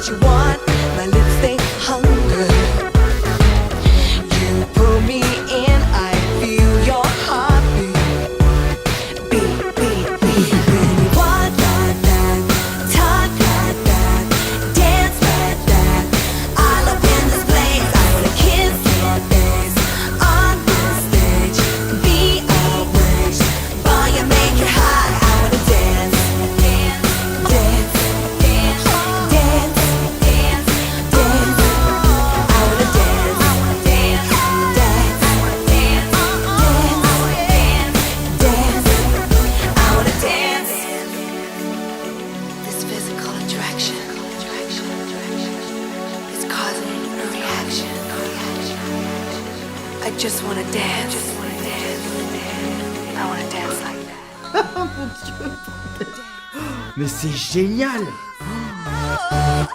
what you want. My lips, they hunger. You pull me in, I feel your heartbeat. Beat, beat, beat. When you walk like that, talk like that, dance like that, all up in this place. I wanna kiss your face on this stage. Be outraged, boy, you make it hot. I wanna dance, dance, dance, dance, dance, dance, dance. I wanna dance, dance, dance, dance, dance, dance. I wanna dance. This physical attraction is causing a reaction. I just wanna dance. I wanna dance like that. Mon Dieu. Mais c'est génial.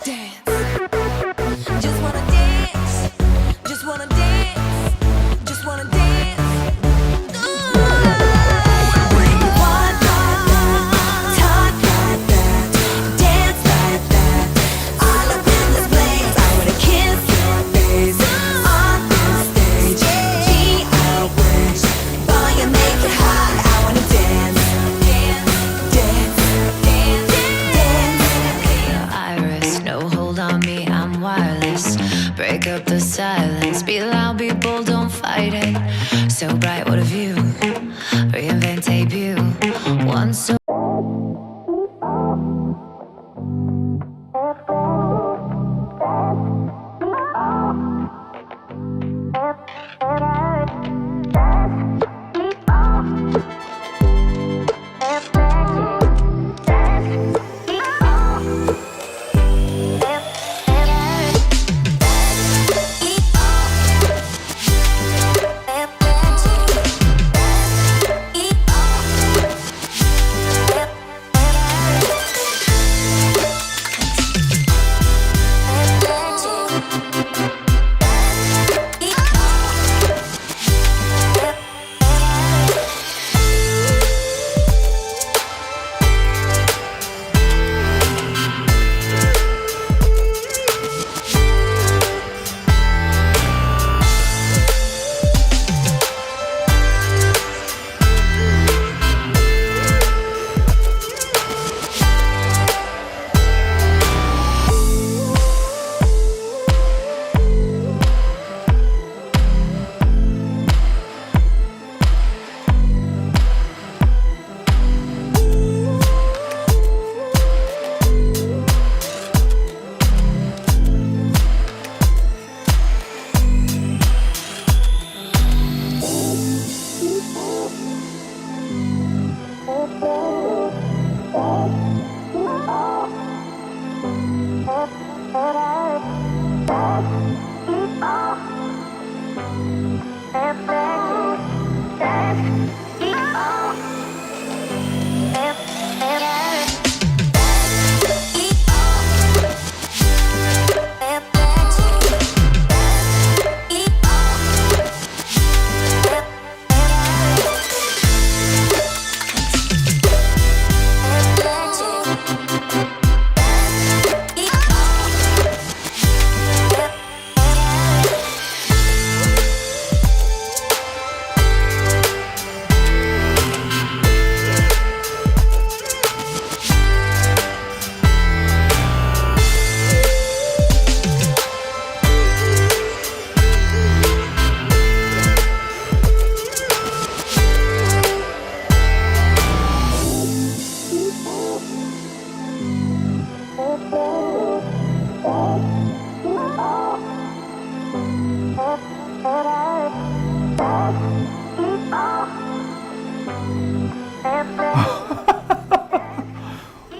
Dance. Just wanna dance. Just wanna dance. Just wanna dance. When you walk like that, talk like that, dance like that, all up in this place. I wanna kiss your face on this stage. Be outraged, boy, you make it hot. I wanna dance, dance, dance, dance, dance. Iris, no hold on me, I'm wireless. Break up the silence, be loud, be bold, don't fight it. So bright, what a view. Reinvent debut. One so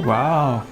Waouh.